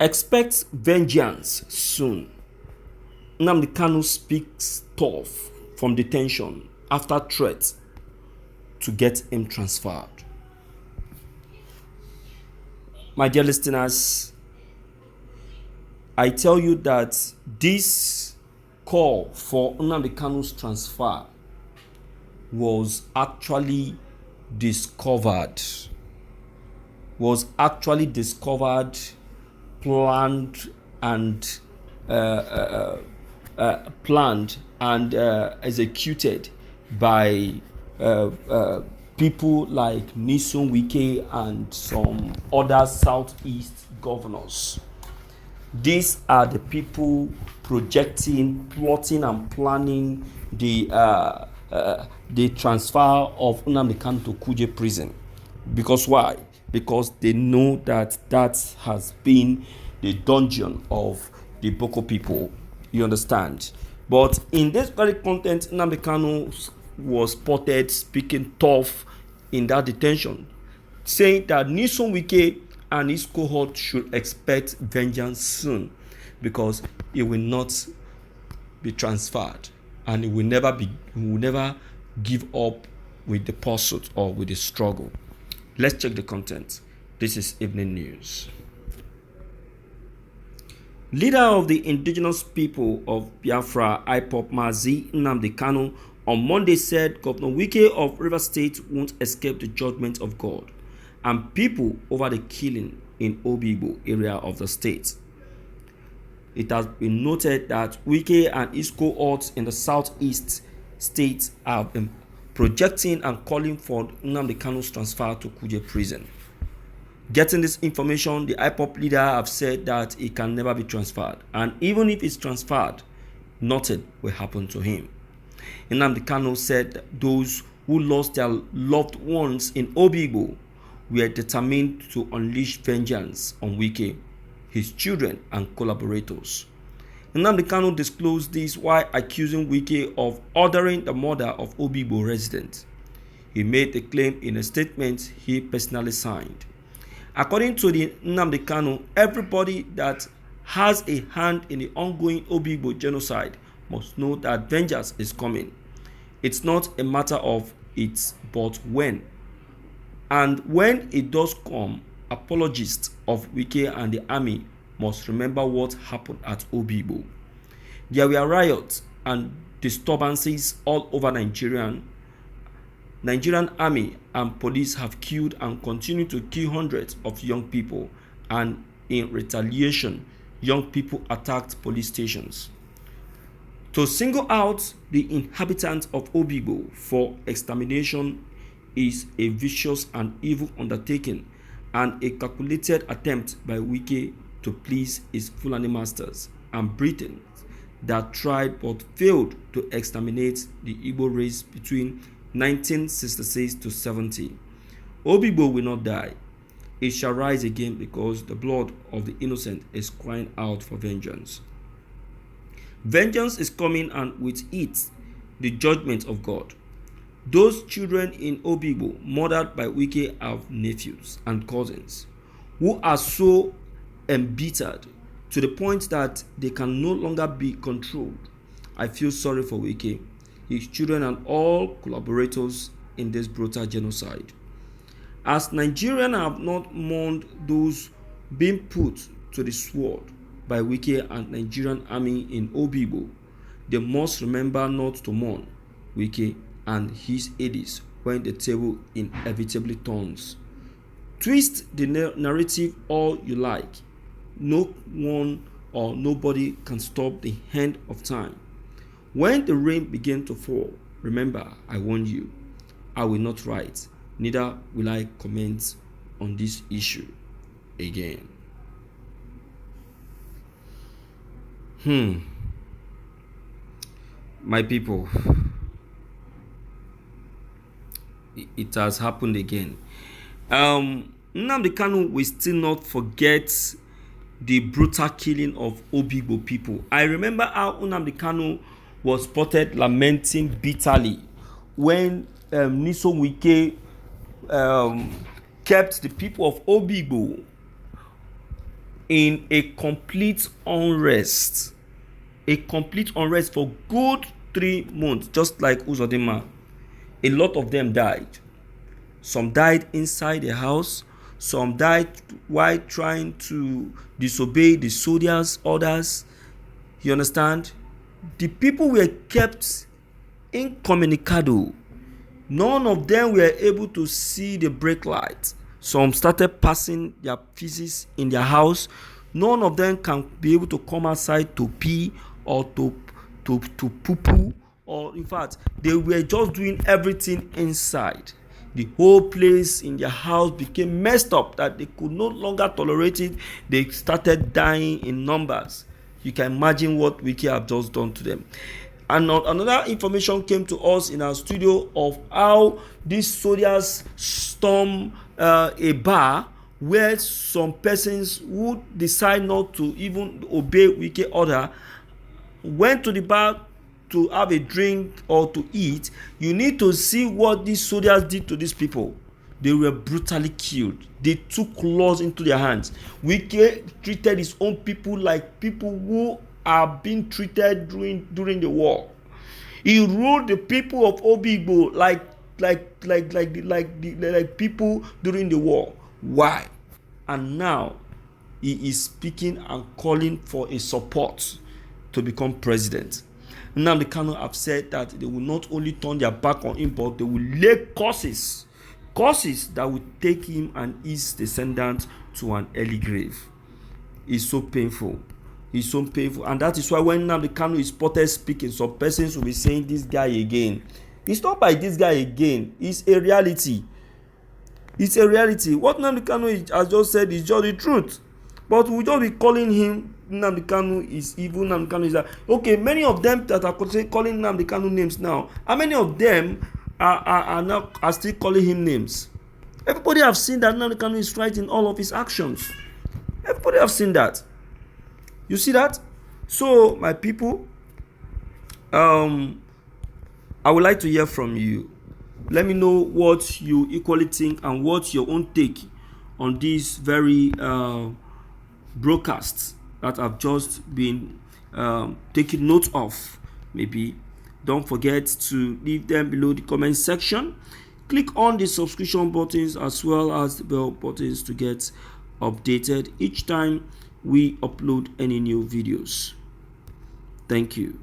Expect vengeance soon. Nnamdi Kanu speaks tough from detention after threat to get him transferred. My dear listeners, I tell you that this call for Nnamdi Kanu's transfer was actually discovered, planned and executed by people like Nyesom Wike and some other southeast governors. These are the people projecting, plotting, and planning the transfer of Nnamdi Kanu to Kuje prison. Because why? Because they know that has been the dungeon of the Boko people. You understand? But in this very content, Nnamdi Kanu was spotted speaking tough in that detention, saying that Nyesom Wike and his cohort should expect vengeance soon, because he will not be transferred and he will never give up with the pursuit or with the struggle. Let's check the content. This is Evening News. Leader of the indigenous people of Biafra, IPOB Mazi Nnamdi Kanu, on Monday said Governor Wike of Rivers State won't escape the judgment of God and people over the killing in Obigbo area of the state. It has been noted that Wike and his cohorts in the southeast states have been projecting and calling for Nnamdi Kanu's transfer to Kuje prison. Getting this information, the IPOB leader have said that he can never be transferred, and even if he's transferred, nothing will happen to him. Nnamdi Kanu said those who lost their loved ones in Obigbo were determined to unleash vengeance on Wike, his children, and collaborators. Nnamdi Kanu disclosed this while accusing Wike of ordering the murder of Obigbo residents. He made the claim in a statement he personally signed. According to the Nnamdi Kanu, everybody that has a hand in the ongoing Obigbo genocide must know that vengeance is coming. It's not a matter of it's, but when. And when it does come, apologists of Wike and the army must remember what happened at Obigbo. There were riots and disturbances all over Nigerian army and police have killed and continue to kill hundreds of young people, and in retaliation, young people attacked police stations. To single out the inhabitants of Obigbo for extermination is a vicious and evil undertaking and a calculated attempt by Wike to please his Fulani masters and Britons that tried but failed to exterminate the Igbo race between 1966 to 70. Obigbo will not die. It shall rise again because the blood of the innocent is crying out for vengeance. Vengeance is coming, and with it, the judgment of God. Those children in Obigbo murdered by Wike have nephews and cousins who are so embittered to the point that they can no longer be controlled. I feel sorry for Wike, his children, and all collaborators in this brutal genocide. As Nigerians have not mourned those being put to the sword by Wike and Nigerian army in Obigbo, they must remember not to mourn Wike and his aides when the table inevitably turns. Twist the narrative all you like. No one or nobody can stop the hand of time. When the rain begins to fall, remember, I warned you. I will not write, neither will I comment on this issue again. My people, it has happened again. Nnamdi Kanu will still not forget the brutal killing of Obigbo people. I remember how Nnamdi Kanu was spotted lamenting bitterly when Nyesom Wike kept the people of Obigbo in a complete unrest. A complete unrest for good 3 months, just like Uzodinma. A lot of them died. Some died inside the house. Some died while trying to disobey the soldiers' orders. You understand? The people were kept incommunicado. None of them were able to see the brake light. Some started passing their feces in their house. None of them can be able to come outside to pee or to poo-poo. Or in fact, they were just doing everything inside. The whole place in their house became messed up that they could no longer tolerate it. They started dying in numbers. You can imagine what Wiki have just done to them. And another information came to us in our studio of how these soldiers stormed a bar where some persons who decide not to even obey Wiki order went to the bar to have a drink or to eat. You need to see what these soldiers did to these people. They were brutally killed. They took laws into their hands. Wiki treated his own people like people who are being treated during the war. He ruled the people of Obigbo like people during the war. Why? And now he is speaking and calling for a support to become president. Nnamdi Kanu have said that they will not only turn their back on him, but they will lay curses that will take him and his descendants to an early grave. It's so painful. It's so painful. And that is why when Nnamdi Kanu is spotted speaking, some persons will be saying this guy again. It's not by this guy again. It's a reality. It's a reality. What Nnamdi Kanu has just said is just the truth. But we'll just be calling him Nnamdi Kanu is evil, Nnamdi Kanu is that. Okay, many of them that are calling Nnamdi Kanu names now, how many of them are still calling him names? Everybody have seen that Nnamdi Kanu is right in all of his actions. Everybody have seen that. You see that? So, my people, I would like to hear from you. Let me know what you equally think and what's your own take on these very broadcasts that have just been taken note of. Maybe don't forget to leave them below the comment section. Click on the subscription buttons as well as the bell buttons to get updated each time we upload any new videos. Thank you.